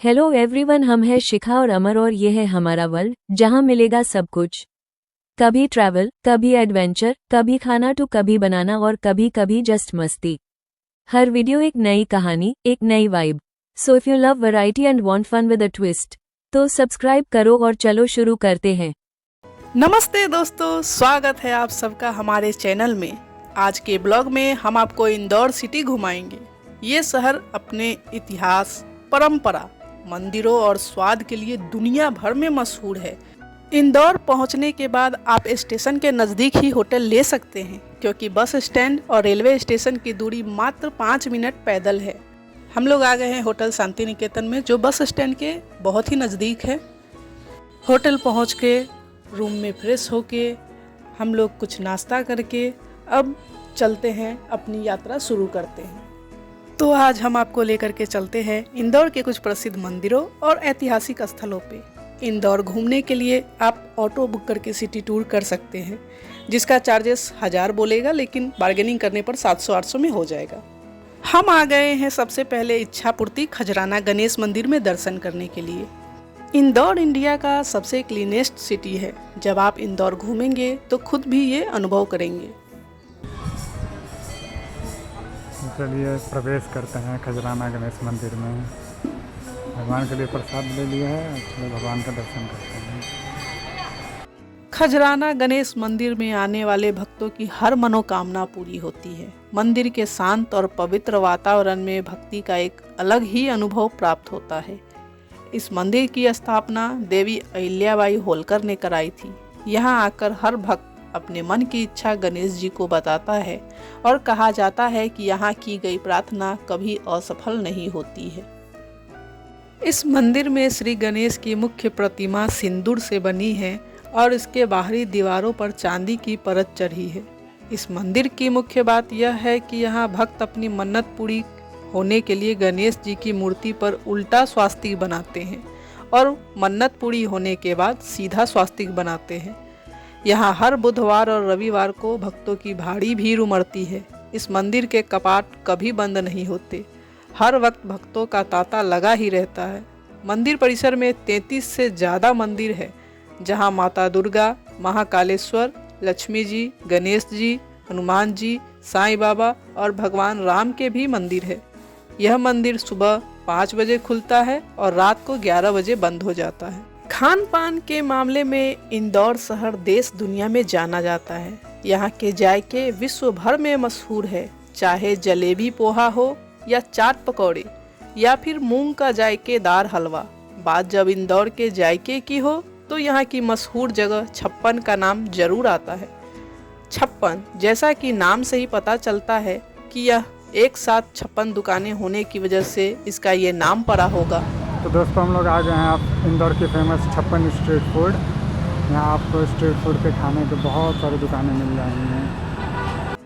Hello everyone, हम हैं शिखा और अमर और ये है हमारा वर्ल्ड जहां मिलेगा सब कुछ। कभी ट्रैवल, कभी एडवेंचर, कभी खाना तो कभी बनाना और कभी कभी जस्ट मस्ती। हर वीडियो एक नई कहानी, एक नई vibe. So if you love variety and want fun with a twist तो सब्सक्राइब करो और चलो शुरू करते हैं। नमस्ते दोस्तों, स्वागत है आप सबका हमारे चैनल में। आज के ब्लॉग में हम आपको इंदौर सिटी घुमाएंगे। ये शहर अपने इतिहास, परंपरा, मंदिरों और स्वाद के लिए दुनिया भर में मशहूर है। इंदौर पहुंचने के बाद आप स्टेशन के नज़दीक ही होटल ले सकते हैं, क्योंकि बस स्टैंड और रेलवे स्टेशन की दूरी मात्र 5 मिनट पैदल है। हम लोग आ गए हैं होटल शांति निकेतन में, जो बस स्टैंड के बहुत ही नज़दीक है। होटल पहुँच के रूम में फ्रेश होके हम लोग कुछ नाश्ता करके अब चलते हैं, अपनी यात्रा शुरू करते हैं। तो आज हम आपको लेकर के चलते हैं इंदौर के कुछ प्रसिद्ध मंदिरों और ऐतिहासिक स्थलों पे। इंदौर घूमने के लिए आप ऑटो बुक करके सिटी टूर कर सकते हैं, जिसका चार्जेस 1000 बोलेगा, लेकिन बार्गेनिंग करने पर 700-800 में हो जाएगा। हम आ गए हैं सबसे पहले इच्छापूर्ति खजराना गणेश मंदिर में दर्शन करने के लिए। इंदौर इंडिया का सबसे क्लीनेस्ट सिटी है। जब आप इंदौर घूमेंगे तो खुद भी ये अनुभव करेंगे। चलिए प्रवेश करते हैं खजराना गणेश मंदिर में। भगवान के लिए प्रसाद ले लिया है, चलो भगवान का दर्शन करते हैं। खजराना गणेश मंदिर में आने वाले भक्तों की हर मनोकामना पूरी होती है। मंदिर के शांत और पवित्र वातावरण में भक्ति का एक अलग ही अनुभव प्राप्त होता है। इस मंदिर की स्थापना देवी अहिल्याबाई होलकर ने कराई थी। यहाँ आकर हर भक्त अपने मन की इच्छा गणेश जी को बताता है और कहा जाता है कि यहाँ की गई प्रार्थना कभी असफल नहीं होती है। इस मंदिर में श्री गणेश की मुख्य प्रतिमा सिंदूर से बनी है और इसके बाहरी दीवारों पर चांदी की परत चढ़ी है। इस मंदिर की मुख्य बात यह है कि यहाँ भक्त अपनी मन्नत पूरी होने के लिए गणेश जी की मूर्ति पर उल्टा स्वास्तिक बनाते हैं और मन्नत पूरी होने के बाद सीधा स्वास्तिक बनाते हैं। यहाँ हर बुधवार और रविवार को भक्तों की भारी भीड़ उमड़ती है। इस मंदिर के कपाट कभी बंद नहीं होते, हर वक्त भक्तों का तांता लगा ही रहता है। मंदिर परिसर में 33 से ज़्यादा मंदिर है, जहाँ माता दुर्गा, महाकालेश्वर, लक्ष्मी जी, गणेश जी, हनुमान जी, साईं बाबा और भगवान राम के भी मंदिर है। यह मंदिर सुबह 5 बजे खुलता है और रात को 11 बजे बंद हो जाता है। खान पान के मामले में इंदौर शहर देश दुनिया में जाना जाता है। यहाँ के जायके विश्व भर में मशहूर है। चाहे जलेबी पोहा हो या चाट पकौड़े या फिर मूंग का जायकेदार हलवा। बात जब इंदौर के जायके की हो तो यहाँ की मशहूर जगह छप्पन का नाम जरूर आता है। छप्पन, जैसा कि नाम से ही पता चलता है कि यह एक साथ 56 दुकानें होने की वजह से इसका ये नाम पड़ा होगा। तो दोस्तों, हम लोग आ गए हैं आप इंदौर की फेमस 56 स्ट्रीट फूड। यहाँ आपको स्ट्रीट फूड के खाने के बहुत सारी दुकानें मिल जाएंगी।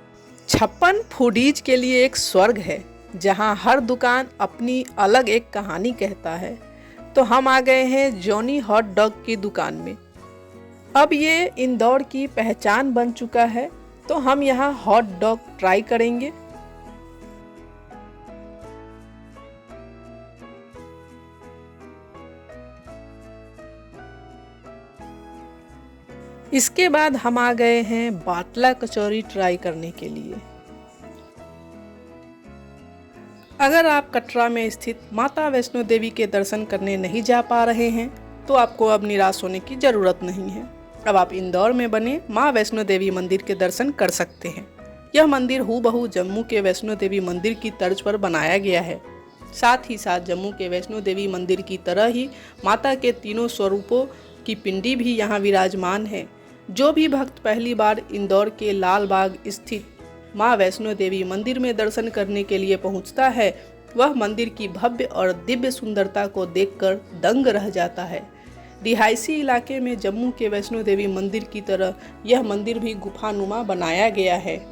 56 फूडीज के लिए एक स्वर्ग है, जहाँ हर दुकान अपनी अलग एक कहानी कहता है। तो हम आ गए हैं जॉनी हॉट डॉग की दुकान में। अब ये इंदौर की पहचान बन चुका है, तो हम यहाँ हॉट डॉग ट्राई करेंगे। इसके बाद हम आ गए हैं बाटला कचौरी ट्राई करने के लिए। अगर आप कटरा में स्थित माता वैष्णो देवी के दर्शन करने नहीं जा पा रहे हैं तो आपको अब निराश होने की ज़रूरत नहीं है। अब आप इंदौर में बने माँ वैष्णो देवी मंदिर के दर्शन कर सकते हैं। यह मंदिर हूबहू जम्मू के वैष्णो देवी मंदिर की तर्ज पर बनाया गया है। साथ ही साथ जम्मू के वैष्णो देवी मंदिर की तरह ही माता के तीनों स्वरूपों की पिंडी भी यहाँ विराजमान है। जो भी भक्त पहली बार इंदौर के लाल बाग स्थित माँ वैष्णो देवी मंदिर में दर्शन करने के लिए पहुँचता है, वह मंदिर की भव्य और दिव्य सुंदरता को देखकर दंग रह जाता है। रिहायशी इलाके में जम्मू के वैष्णो देवी मंदिर की तरह यह मंदिर भी गुफानुमा बनाया गया है।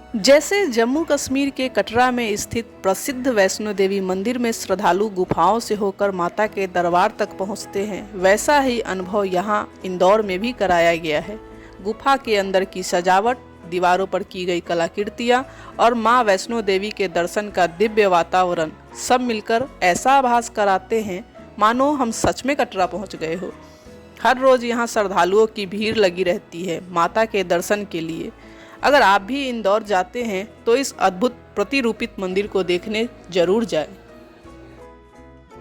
जैसे जम्मू कश्मीर के कटरा में स्थित प्रसिद्ध वैष्णो देवी मंदिर में श्रद्धालु गुफाओं से होकर माता के दरबार तक पहुंचते हैं, वैसा ही अनुभव यहाँ इंदौर में भी कराया गया है। गुफा के अंदर की सजावट, दीवारों पर की गई कलाकृतियाँ और माँ वैष्णो देवी के दर्शन का दिव्य वातावरण सब मिलकर ऐसा आभास कराते हैं मानो हम सच में कटरा पहुँच गए हो। हर रोज़ यहाँ श्रद्धालुओं की भीड़ लगी रहती है माता के दर्शन के लिए। अगर आप भी इंदौर जाते हैं तो इस अद्भुत प्रतिरूपित मंदिर को देखने जरूर जाएं।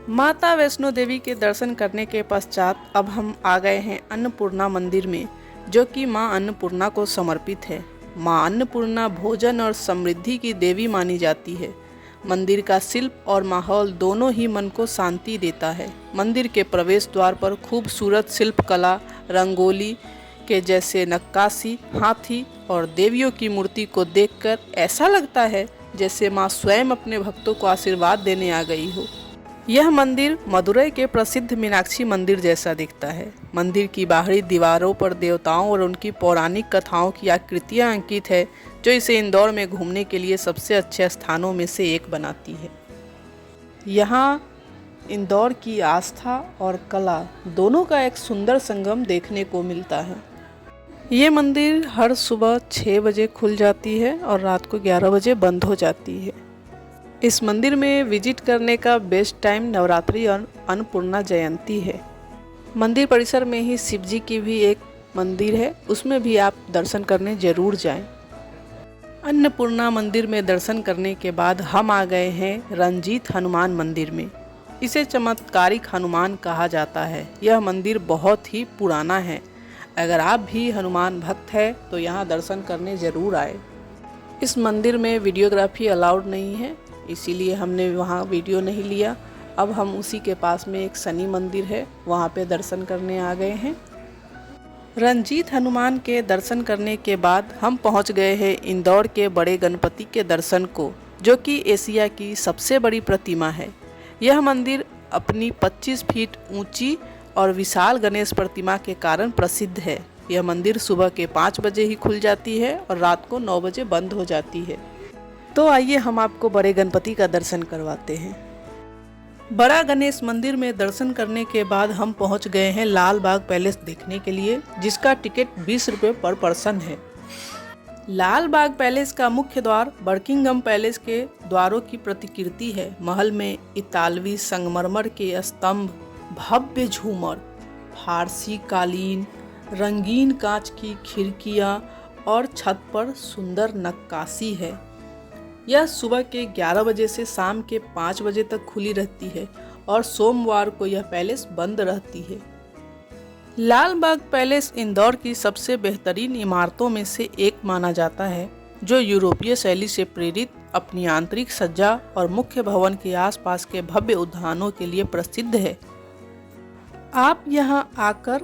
माता वैष्णो देवी के दर्शन करने के पश्चात अब हम आ गए हैं अन्नपूर्णा मंदिर में, जो कि मां अन्नपूर्णा को समर्पित है। मां अन्नपूर्णा भोजन और समृद्धि की देवी मानी जाती है। मंदिर का शिल्प और माहौल दोनों ही मन को शांति देता है। मंदिर के प्रवेश द्वार पर खूबसूरत शिल्पकला, रंगोली के जैसे नक्काशी, हाथी और देवियों की मूर्ति को देखकर ऐसा लगता है जैसे मां स्वयं अपने भक्तों को आशीर्वाद देने आ गई हो। यह मंदिर मदुरई के प्रसिद्ध मीनाक्षी मंदिर जैसा दिखता है। मंदिर की बाहरी दीवारों पर देवताओं और उनकी पौराणिक कथाओं की आकृतियां अंकित है, जो इसे इंदौर में घूमने के लिए सबसे अच्छे स्थानों में से एक बनाती है। यहाँ इंदौर की आस्था और कला दोनों का एक सुंदर संगम देखने को मिलता है। ये मंदिर हर सुबह 6 बजे खुल जाती है और रात को 11 बजे बंद हो जाती है। इस मंदिर में विजिट करने का बेस्ट टाइम नवरात्रि और अन्नपूर्णा जयंती है। मंदिर परिसर में ही शिव जी की भी एक मंदिर है, उसमें भी आप दर्शन करने जरूर जाएं। अन्नपूर्णा मंदिर में दर्शन करने के बाद हम आ गए हैं रंजीत हनुमान मंदिर में। इसे चमत्कारिक हनुमान कहा जाता है। यह मंदिर बहुत ही पुराना है। अगर आप भी हनुमान भक्त हैं तो यहाँ दर्शन करने ज़रूर आए। इस मंदिर में वीडियोग्राफी अलाउड नहीं है, इसीलिए हमने वहाँ वीडियो नहीं लिया। अब हम उसी के पास में एक शनि मंदिर है, वहाँ पे दर्शन करने आ गए हैं। रंजीत हनुमान के दर्शन करने के बाद हम पहुँच गए हैं इंदौर के बड़े गणपति के दर्शन को, जो कि एशिया की सबसे बड़ी प्रतिमा है। यह मंदिर अपनी 25 फीट ऊंची और विशाल गणेश प्रतिमा के कारण प्रसिद्ध है। यह मंदिर सुबह के 5 बजे ही खुल जाती है और रात को 9 बजे बंद हो जाती है। तो आइए हम आपको बड़े गणपति का दर्शन करवाते हैं। बड़ा गणेश मंदिर में दर्शन करने के बाद हम पहुंच गए हैं लाल बाग पैलेस देखने के लिए, जिसका टिकट 20 रुपये पर पर्सन है। लाल बाग पैलेस का मुख्य द्वार बकिंघम पैलेस के द्वारों की प्रतिकृति है। महल में इतालवी संगमरमर के स्तंभ, भव्य झूमर, फारसी कालीन, रंगीन कांच की खिड़कियां और छत पर सुंदर नक्काशी है। यह सुबह के 11 बजे से शाम के 5 बजे तक खुली रहती है और सोमवार को यह पैलेस बंद रहती है। लाल बाग पैलेस इंदौर की सबसे बेहतरीन इमारतों में से एक माना जाता है, जो यूरोपीय शैली से प्रेरित अपनी आंतरिक सज्जा और मुख्य भवन के आसपास के भव्य उद्यानों के लिए प्रसिद्ध है। आप यहाँ आकर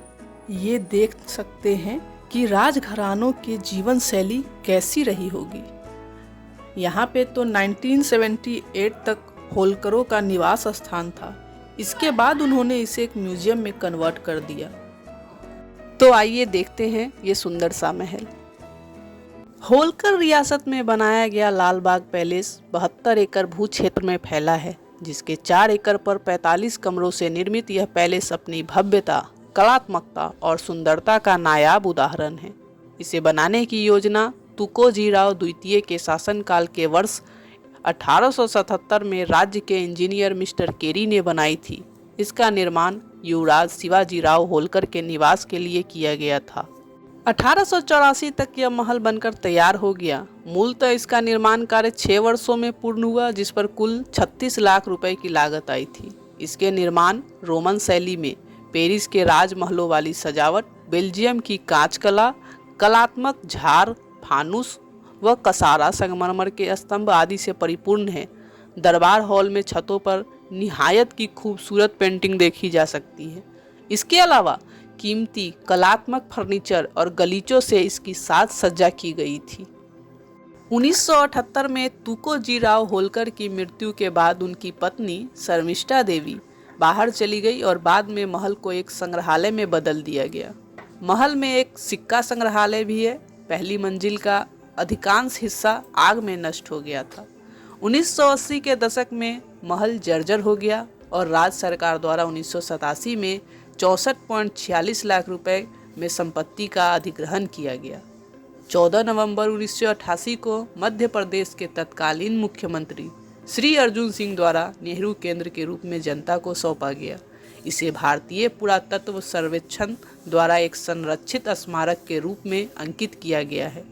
ये देख सकते हैं कि राजघरानों की जीवन शैली कैसी रही होगी। यहाँ पे तो 1978 तक होलकरों का निवास स्थान था। इसके बाद उन्होंने इसे एक म्यूजियम में कन्वर्ट कर दिया। तो आइए देखते हैं ये सुंदर सा महल। होलकर रियासत में बनाया गया लाल बाग पैलेस 72 एकड़ भू क्षेत्र में फैला है, जिसके 4 एकड़ पर 45 कमरों से निर्मित यह पैलेस अपनी भव्यता, कलात्मकता और सुंदरता का नायाब उदाहरण है। इसे बनाने की योजना तुकोजीराव द्वितीय के शासनकाल के वर्ष 1877 में राज्य के इंजीनियर मिस्टर केरी ने बनाई थी। इसका निर्माण युवराज शिवाजीराव होलकर के निवास के लिए किया गया था। 1884 तक यह महल बनकर तैयार हो गया। मूलतः इसका निर्माण कार्य 6 वर्षों में पूर्ण हुआ, जिस पर कुल 36 लाख रुपए की लागत आई थी। इसके निर्माण रोमन शैली में, पेरिस के राजमहलों वाली सजावट, बेल्जियम की कांच कला, कलात्मक झार, फानुस व कसारा संगमरमर के स्तंभ आदि से परिपूर्ण है। दरबार हॉल में छतों पर निहायत की खूबसूरत पेंटिंग देखी जा सकती है। इसके अलावा कीमती कलात्मक फर्नीचर और गलीचों से इसकी साज सज्जा की गई थी। 1978 में तुकोजीराव होलकर की मृत्यु के बाद उनकी पत्नी शर्मिष्ठा देवी बाहर चली गई और बाद में महल को एक संग्रहालय में बदल दिया गया। महल में एक सिक्का संग्रहालय भी है। पहली मंजिल का अधिकांश हिस्सा आग में नष्ट हो गया था। 1980 के दशक में महल जर्जर हो गया और राज्य सरकार द्वारा 1987 में 64.46 लाख रुपए में संपत्ति का अधिग्रहण किया गया। 14 नवंबर 1988 को मध्य प्रदेश के तत्कालीन मुख्यमंत्री श्री अर्जुन सिंह द्वारा नेहरू केंद्र के रूप में जनता को सौंपा गया। इसे भारतीय पुरातत्व सर्वेक्षण द्वारा एक संरक्षित स्मारक के रूप में अंकित किया गया है।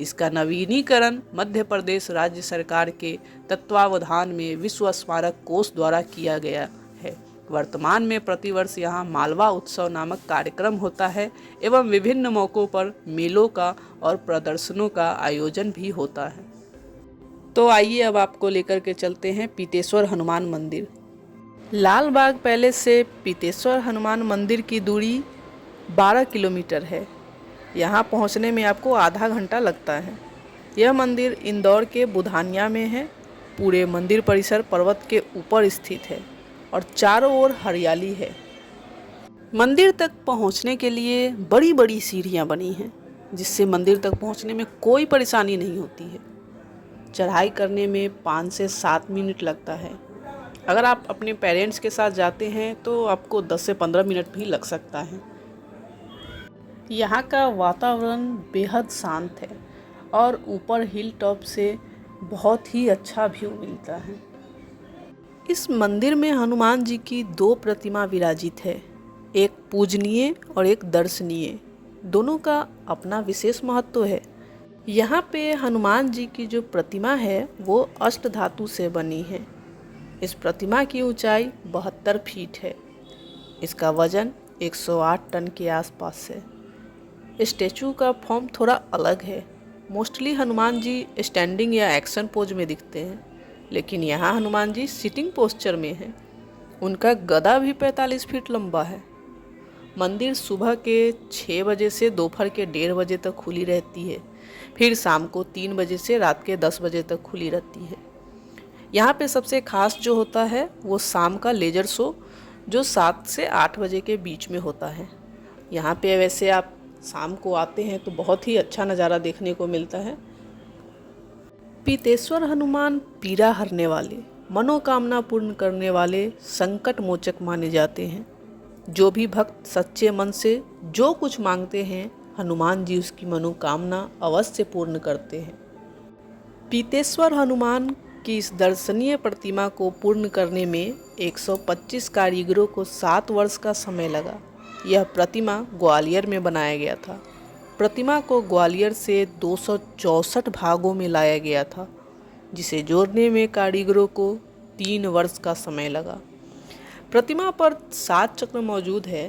इसका नवीनीकरण मध्य प्रदेश राज्य सरकार के तत्वावधान में विश्व स्मारक कोष द्वारा किया गया है। वर्तमान में प्रतिवर्ष यहाँ मालवा उत्सव नामक कार्यक्रम होता है एवं विभिन्न मौक़ों पर मेलों का और प्रदर्शनों का आयोजन भी होता है। तो आइए अब आपको लेकर के चलते हैं पीतेश्वर हनुमान मंदिर। लाल बाग पैलेस से पीतेश्वर हनुमान मंदिर की दूरी 12 किलोमीटर है। यहाँ पहुँचने में आपको आधा घंटा लगता है। यह मंदिर इंदौर के बुधानिया में है। पूरे मंदिर परिसर पर्वत के ऊपर स्थित है और चारों ओर हरियाली है। मंदिर तक पहुँचने के लिए बड़ी बड़ी सीढ़ियाँ बनी हैं, जिससे मंदिर तक पहुँचने में कोई परेशानी नहीं होती है। चढ़ाई करने में 5 से 7 मिनट लगता है। अगर आप अपने पेरेंट्स के साथ जाते हैं तो आपको 10 से 15 मिनट भी लग सकता है। यहाँ का वातावरण बेहद शांत है और ऊपर हिल टॉप से बहुत ही अच्छा व्यू मिलता है। इस मंदिर में हनुमान जी की 2 प्रतिमा विराजित है, एक पूजनीय और एक दर्शनीय। दोनों का अपना विशेष महत्व है। यहाँ पे हनुमान जी की जो प्रतिमा है वो अष्ट धातु से बनी है। इस प्रतिमा की ऊंचाई 72 फीट है। इसका वजन 108 टन के आसपास है। स्टैचू का फॉर्म थोड़ा अलग है। मोस्टली हनुमान जी स्टैंडिंग या एक्शन पोज में दिखते हैं, लेकिन यहाँ हनुमान जी सिटिंग पोस्चर में हैं। उनका गदा भी 45 फीट लंबा है। मंदिर सुबह के 6 बजे से दोपहर के 1:30 बजे तक खुली रहती है। फिर शाम को 3 बजे से रात के 10 बजे तक खुली रहती है। यहाँ पे सबसे खास जो होता है वो शाम का लेजर शो, जो 7 से 8 बजे के बीच में होता है। यहाँ पे वैसे आप शाम को आते हैं तो बहुत ही अच्छा नज़ारा देखने को मिलता है। पीतेश्वर हनुमान पीड़ा हरने वाले, मनोकामना पूर्ण करने वाले संकट मोचक माने जाते हैं। जो भी भक्त सच्चे मन से जो कुछ मांगते हैं, हनुमान जी उसकी मनोकामना अवश्य पूर्ण करते हैं। पीतेश्वर हनुमान की इस दर्शनीय प्रतिमा को पूर्ण करने में 125 कारीगरों को 7 वर्ष का समय लगा। यह प्रतिमा ग्वालियर में बनाया गया था। प्रतिमा को ग्वालियर से 264 भागों में लाया गया था, जिसे जोड़ने में कारीगरों को 3 वर्ष का समय लगा। प्रतिमा पर 7 चक्र मौजूद है।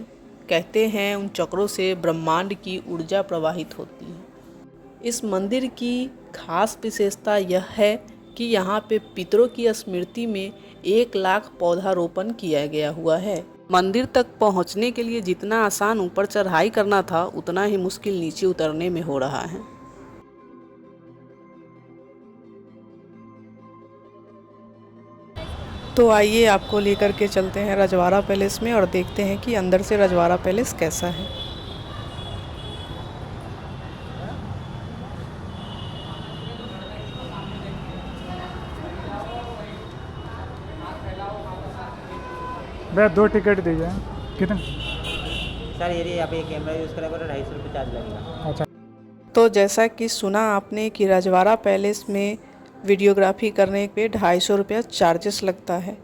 कहते हैं उन चक्रों से ब्रह्मांड की ऊर्जा प्रवाहित होती है। इस मंदिर की खास विशेषता यह है कि यहाँ पे पितरों की स्मृति में 1 लाख पौधारोपण किया गया हुआ है। मंदिर तक पहुँचने के लिए जितना आसान ऊपर चढ़ाई करना था, उतना ही मुश्किल नीचे उतरने में हो रहा है। तो आइए आपको लेकर के चलते हैं रजवाड़ा पैलेस में और देखते हैं कि अंदर से रजवाड़ा पैलेस कैसा है। भैया 2 टिकट दीजिए। कितने? सर यदि आप ये कैमरा यूज़ करेंगे तो 250 रुपये चार्ज लगेगा। अच्छा। तो जैसा कि सुना आपने कि रजवाड़ा पैलेस में वीडियोग्राफी करने पे 250 रुपया चार्जेस लगता है।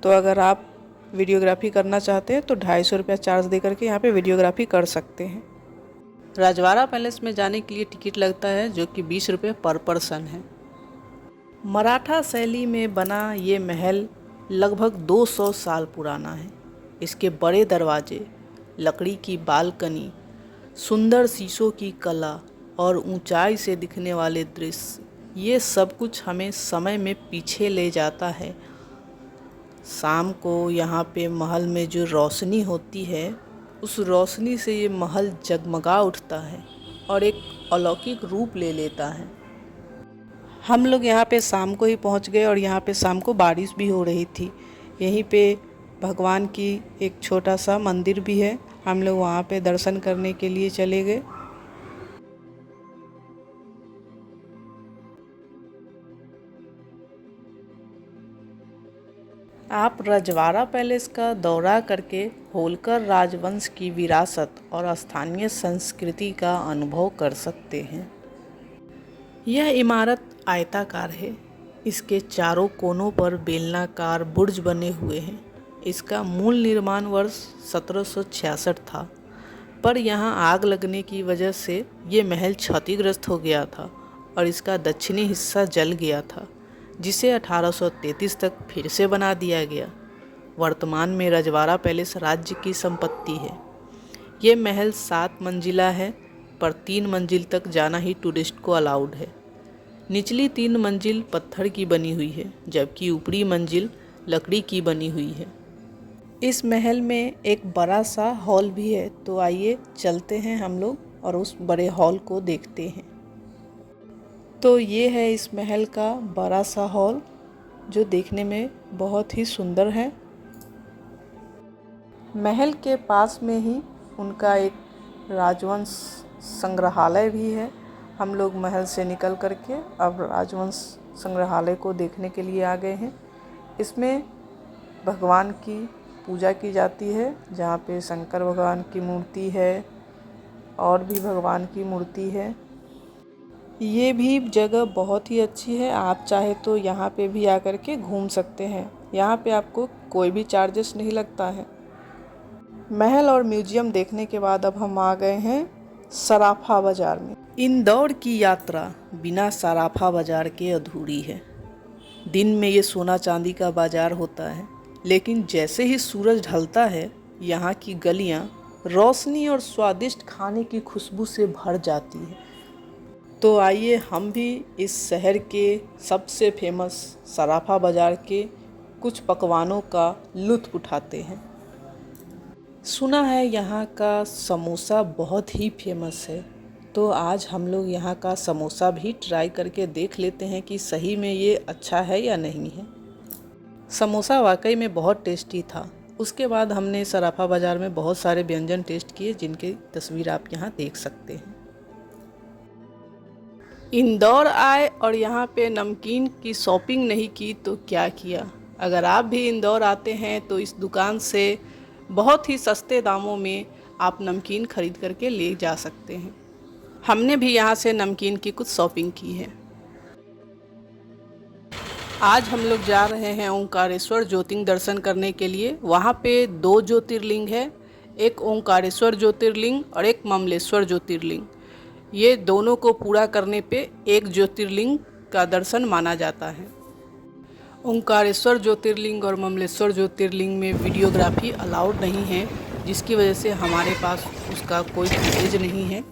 तो अगर आप वीडियोग्राफी करना चाहते हैं तो 250 रुपया चार्ज दे करके यहाँ पे वीडियोग्राफी कर सकते हैं। रजवाड़ा पैलेस में जाने के लिए टिकट लगता है, जो कि 20 रुपये पर पर्सन है। मराठा शैली में बना ये महल लगभग 200 साल पुराना है। इसके बड़े दरवाजे, लकड़ी की बालकनी, सुंदर शीशों की कला और ऊंचाई से दिखने वाले दृश्य, ये सब कुछ हमें समय में पीछे ले जाता है। शाम को यहाँ पे महल में जो रोशनी होती है, उस रोशनी से ये महल जगमगा उठता है और एक अलौकिक रूप ले लेता है। हम लोग यहाँ पे शाम को ही पहुँच गए और यहाँ पे शाम को बारिश भी हो रही थी। यहीं पे भगवान की एक छोटा सा मंदिर भी है। हम लोग वहाँ पे दर्शन करने के लिए चले गए। आप रजवाड़ा पैलेस का दौरा करके होलकर राजवंश की विरासत और स्थानीय संस्कृति का अनुभव कर सकते हैं। यह इमारत आयताकार है। इसके चारों कोनों पर बेलनाकार बुर्ज बने हुए हैं। इसका मूल निर्माण वर्ष 1766 था, पर यहाँ आग लगने की वजह से ये महल क्षतिग्रस्त हो गया था और इसका दक्षिणी हिस्सा जल गया था, जिसे 1833 तक फिर से बना दिया गया। वर्तमान में रजवाड़ा पैलेस राज्य की संपत्ति है। ये महल 7 मंजिला है, पर 3 मंजिल तक जाना ही टूरिस्ट को अलाउड है। निचली 3 मंजिल पत्थर की बनी हुई है, जबकि ऊपरी मंजिल लकड़ी की बनी हुई है। इस महल में एक बड़ा सा हॉल भी है, तो आइए चलते हैं हम लोग और उस बड़े हॉल को देखते हैं। तो ये है इस महल का बड़ा सा हॉल, जो देखने में बहुत ही सुंदर है। महल के पास में ही उनका एक राजवंश संग्रहालय भी है। हम लोग महल से निकल करके अब राजवंश संग्रहालय को देखने के लिए आ गए हैं। इसमें भगवान की पूजा की जाती है, जहाँ पे शंकर भगवान की मूर्ति है और भी भगवान की मूर्ति है। ये भी जगह बहुत ही अच्छी है। आप चाहे तो यहाँ पे भी आकर के घूम सकते हैं। यहाँ पे आपको कोई भी चार्जेस नहीं लगता है। महल और म्यूजियम देखने के बाद अब हम आ गए हैं सराफा बाज़ार में। इंदौर की यात्रा बिना सराफा बाज़ार के अधूरी है। दिन में ये सोना चांदी का बाज़ार होता है, लेकिन जैसे ही सूरज ढलता है, यहाँ की गलियाँ रोशनी और स्वादिष्ट खाने की खुशबू से भर जाती है। तो आइए हम भी इस शहर के सबसे फेमस सराफा बाज़ार के कुछ पकवानों का लुत्फ़ उठाते हैं। सुना है यहाँ का समोसा बहुत ही फेमस है, तो आज हम लोग यहाँ का समोसा भी ट्राई करके देख लेते हैं कि सही में ये अच्छा है या नहीं है। समोसा वाकई में बहुत टेस्टी था। उसके बाद हमने सराफा बाज़ार में बहुत सारे व्यंजन टेस्ट किए, जिनकी तस्वीर आप यहाँ देख सकते हैं। इंदौर आए और यहाँ पे नमकीन की शॉपिंग नहीं की तो क्या किया। अगर आप भी इंदौर आते हैं तो इस दुकान से बहुत ही सस्ते दामों में आप नमकीन खरीद करके ले जा सकते हैं। हमने भी यहाँ से नमकीन की कुछ शॉपिंग की है। आज हम लोग जा रहे हैं ओंकारेश्वर ज्योतिर्लिंग दर्शन करने के लिए। वहाँ पे 2 ज्योतिर्लिंग है, एक ओंकारेश्वर ज्योतिर्लिंग और एक ममलेश्वर ज्योतिर्लिंग। ये दोनों को पूरा करने पे एक ज्योतिर्लिंग का दर्शन माना जाता है। ओंकारेश्वर ज्योतिर्लिंग और ममलेश्वर ज्योतिर्लिंग में वीडियोग्राफी अलाउड नहीं है, जिसकी वजह से हमारे पास उसका कोई फुटेज नहीं है।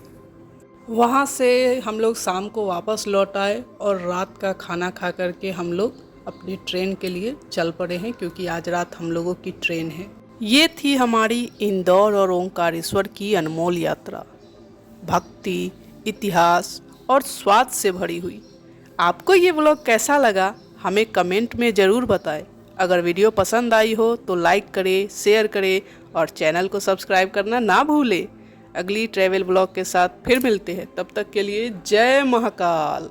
वहाँ से हम लोग शाम को वापस लौट आए और रात का खाना खा करके हम लोग अपनी ट्रेन के लिए चल पड़े हैं, क्योंकि आज रात हम लोगों की ट्रेन है। ये थी हमारी इंदौर और ओंकारेश्वर की अनमोल यात्रा, भक्ति, इतिहास और स्वाद से भरी हुई। आपको ये व्लॉग कैसा लगा हमें कमेंट में ज़रूर बताएं। अगर वीडियो पसंद आई हो तो लाइक करें, शेयर करें और चैनल को सब्सक्राइब करना ना भूलें। अगली ट्रैवल ब्लॉग के साथ फिर मिलते हैं। तब तक के लिए जय महाकाल।